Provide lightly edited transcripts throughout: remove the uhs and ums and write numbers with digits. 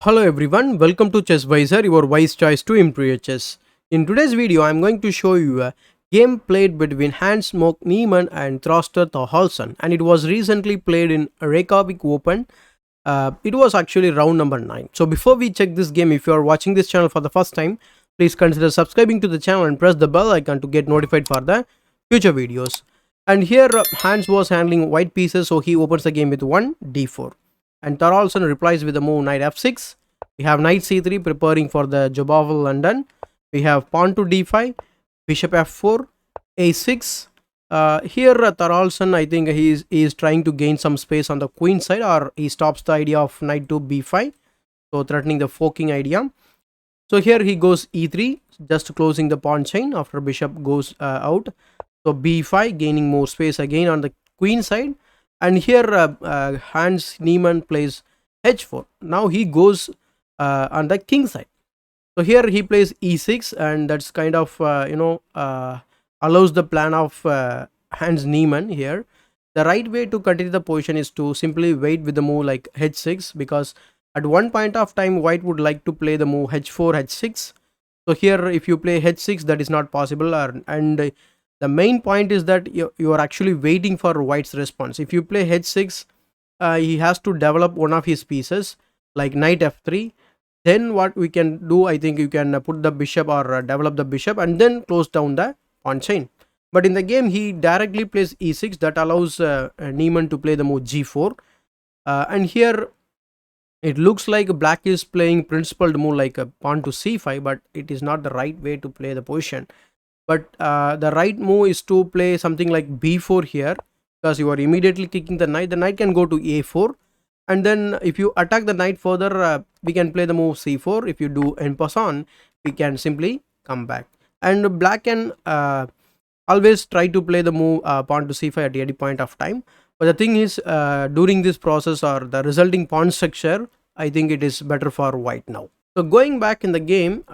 Hello everyone, welcome to ChessVisor, your wise choice to improve your chess. In today's video, I am going to show you a game played between Moke Niemann and Throstur Thorhallssaon, and it was recently played in Reykjavik Open. It was actually round number 9. So before we check this game, if you are watching this channel for the first time, please consider subscribing to the channel and press the bell icon to get notified for the future videos. And here Hans was handling white pieces, so he opens the game with 1 d4. And Thorhallssaon replies with the move knight f6. We have knight c3 preparing for the job of London. We have pawn to d5, bishop f4, a6. Here Thorhallssaon, I think he is trying to gain some space on the queen side, or he stops the idea of knight to b5, so threatening the forking idea. So here he goes e3, just closing the pawn chain after bishop goes out. So b5, gaining more space again on the queen side. And here Hans Niemann plays h4. Now he goes on the king side. So here he plays e6, and that's kind of allows the plan of Hans Niemann here. The right way to continue the position is to simply wait with the move like h6, because at one point of time white would like to play the move h4, h6. So here if you play h6, that is not possible, and the main point is that you are actually waiting for white's response. If you play h6, he has to develop one of his pieces like knight f3. Then what we can do, I think you can put the bishop or develop the bishop and then close down the pawn chain. But in the game he directly plays e6, that allows Niemann to play the move g4. And here it looks like black is playing principled move like a pawn to c5, but it is not the right way to play the position. But the right move is to play something like b4 here, because you are immediately kicking the knight. The knight can go to a4, and then if you attack the knight further, we can play the move c4. If you do en passant, we can simply come back, and black can always try to play the move pawn to c5 at any point of time. But the thing is, during this process or the resulting pawn structure, I think it is better for white now. So going back in the game,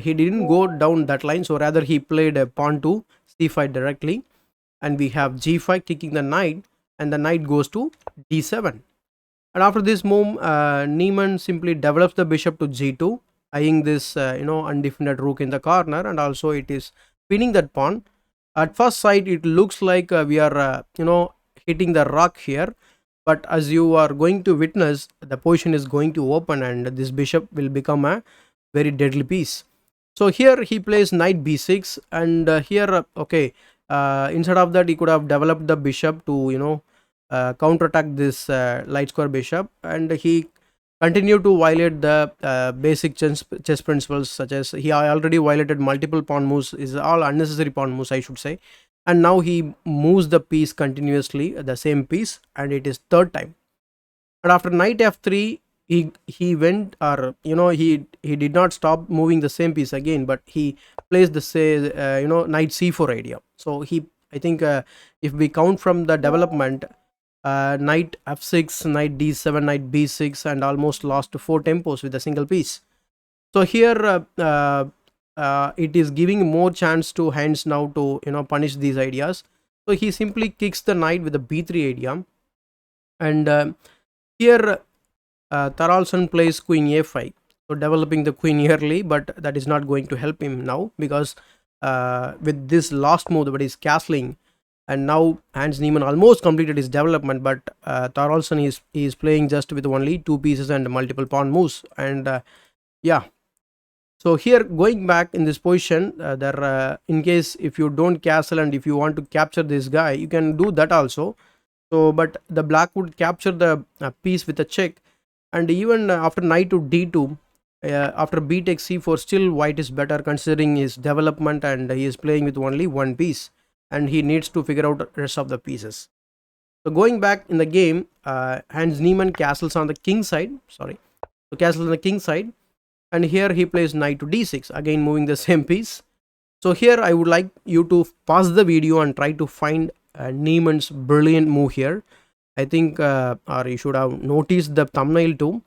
he didn't go down that line, so rather he played a pawn to c5 directly, and we have g5 kicking the knight, and the knight goes to d7. And after this move, Niemann simply develops the bishop to g2, eyeing this undefended rook in the corner, and also it is pinning that pawn. At first sight it looks like we are hitting the rock here, but as you are going to witness, the position is going to open and this bishop will become a very deadly piece. So here he plays knight b6, and here instead of that he could have developed the bishop to counterattack this light square bishop, and he continued to violate the basic chess principles, such as he already violated multiple pawn moves, is all unnecessary pawn moves I should say, and now he moves the piece continuously, the same piece, and it is third time. And after knight f3, he went, or he did not stop moving the same piece again, but he plays the knight c4 idea. So I think if we count from the development, knight f6, knight d7, knight b6, and almost lost 4 tempos with a single piece. So here it is giving more chance to Hans now to punish these ideas. So he simply kicks the knight with the b3 idea, and here Thorhallssaon plays queen a5, so developing the queen early, but that is not going to help him now, because with this last move that is castling, and now Hans Niemann almost completed his development, but Thorhallssaon is playing just with only 2 pieces and multiple pawn moves, and yeah. So here going back in this position, in case if you don't castle and if you want to capture this guy, you can do that also. So but the black would capture the piece with a check, and even after knight to d2, after b takes c4, still white is better considering his development, and he is playing with only one piece, and he needs to figure out the rest of the pieces. So going back in the game, Hans Niemann castles on the king side, castles on the king side, and here he plays knight to d6, again moving the same piece. So here I would like you to pause the video and try to find Niemann's brilliant move here. I think or you should have noticed the thumbnail too.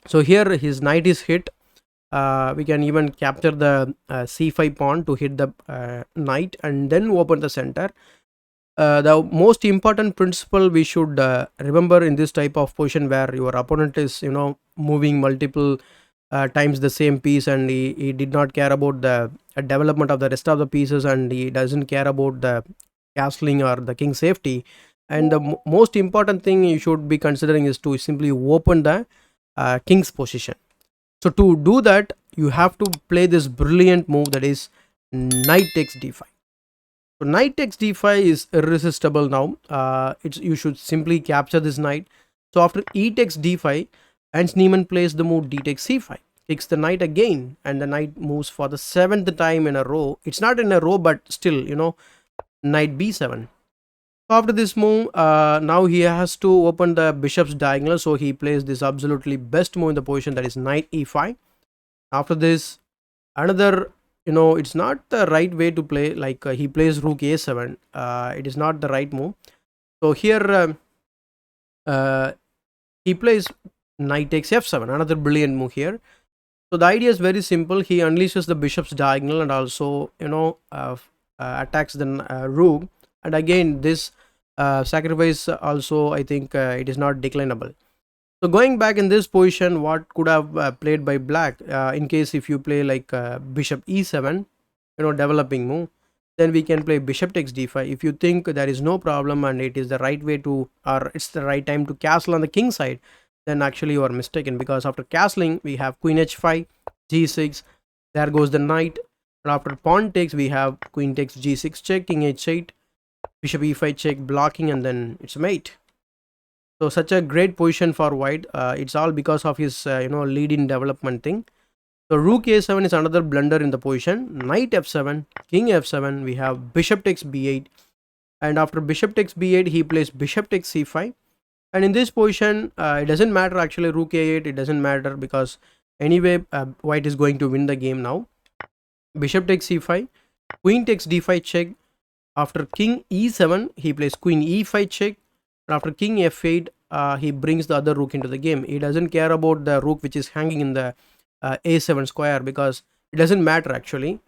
So here his knight is hit. We can even capture the c5 pawn to hit the knight and then open the center. The most important principle we should remember in this type of position where your opponent is moving multiple times the same piece, and he did not care about the development of the rest of the pieces, and he doesn't care about the castling or the king safety. And the most important thing you should be considering is to simply open the king's position. So to do that, you have to play this brilliant move, that is knight takes d5. So knight takes d5 is irresistible now. You should simply capture this knight. So after e takes d5, Hans Niemann plays the move d takes c5, takes the knight again, and the knight moves for the 7th time in a row. It's not in a row, but still, knight b7. So after this move, now he has to open the bishop's diagonal. So he plays this absolutely best move in the position, that is knight e5. After this, another, it's not the right way to play, like he plays rook a7. It is not the right move. So here he plays knight takes f7, another brilliant move here. So the idea is very simple. He unleashes the bishop's diagonal and also attacks the rook, and again this sacrifice also, I think it is not declinable. So going back in this position, what could have played by black, in case if you play like bishop e7, developing move, then we can play bishop takes d5. If you think there is no problem and it is the right way to, or it's the right time to castle on the king side, then actually you are mistaken, because after castling we have queen h5, g6, there goes the knight, and after pawn takes we have queen takes g6 check, king h8, bishop e5 check, blocking, and then it's mate. So such a great position for white. It's all because of his lead in development thing. So rook a7 is another blunder in the position. Knight f7, king f7, we have bishop takes b8, and after bishop takes b8 he plays bishop takes c5. And in this position, it doesn't matter actually, rook a8, it doesn't matter, because anyway white is going to win the game now. Bishop takes c5, queen takes d5 check. After king e7 he plays queen e5 check, and after king f8 he brings the other rook into the game. He doesn't care about the rook which is hanging in the a7 square, because it doesn't matter actually.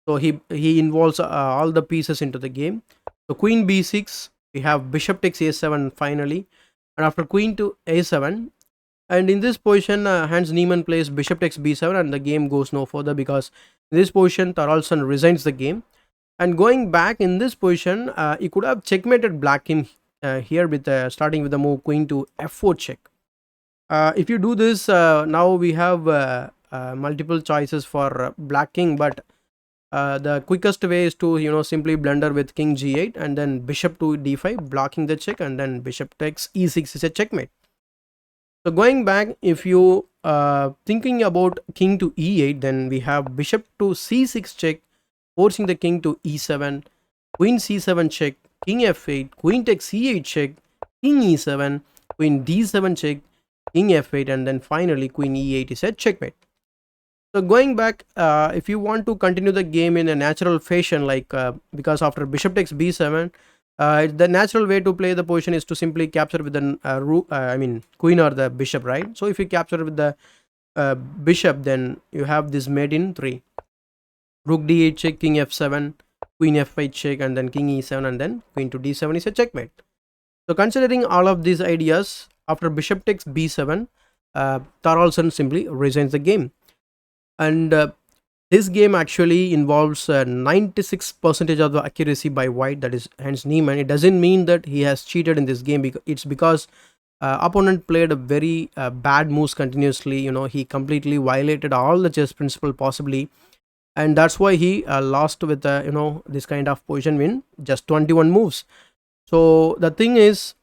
So he involves all the pieces into the game. So queen b6, we have bishop takes a7 finally, and after queen to a7, and in this position Hans Niemann plays bishop takes b7, and the game goes no further, because in this position Thorhallssaon resigns the game. And going back in this position, he could have checkmated black king here with starting with the move queen to f4 check. If you do this, now we have multiple choices for black king, but the quickest way is to simply blunder with king g8 and then bishop to d5, blocking the check, and then bishop takes e6 is a checkmate. So going back, if you thinking about king to e8, then we have bishop to c6 check, forcing the king to e7, queen c7 check, king f8, queen takes c8 check, king e7, queen d7 check, king f8, and then finally queen e8 is a checkmate. So going back, if you want to continue the game in a natural fashion, like because after bishop takes b7, the natural way to play the position is to simply capture with the queen or the bishop, right? So if you capture with the bishop, then you have this mate in 3. Rook d8 check, king f7, queen f5 check, and then king e7, and then queen to d7 is a checkmate. So considering all of these ideas, after bishop takes b7, Thorhallssaon simply resigns the game. And this game actually involves 96% of the accuracy by white, that is Hans Niemann. It doesn't mean that he has cheated in this game, it's because opponent played a very bad moves continuously. He completely violated all the chess principle possibly, and that's why he lost with this kind of position win, just 21 moves. So the thing is,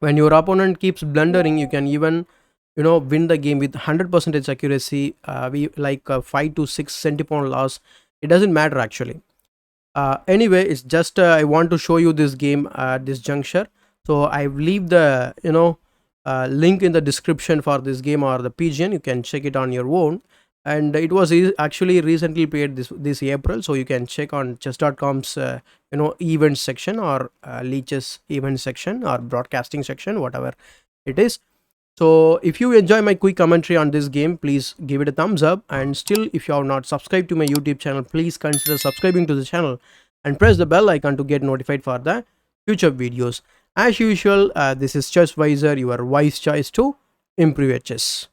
when your opponent keeps blundering, you can even win the game with 100% accuracy. We like 5 to 6 centipound loss, it doesn't matter actually. Anyway, it's just I want to show you this game at this juncture. So I leave the link in the description for this game or the PGN. You can check it on your own, and it was actually recently played this April, so you can check on chess.com's event section or Leech's event section or broadcasting section, whatever it is. So if you enjoy my quick commentary on this game, please give it a thumbs up, and still if you have not subscribed to my YouTube channel, please consider subscribing to the channel and press the bell icon to get notified for the future videos. As usual, this is Chess Visor, your wise choice to improve your chess.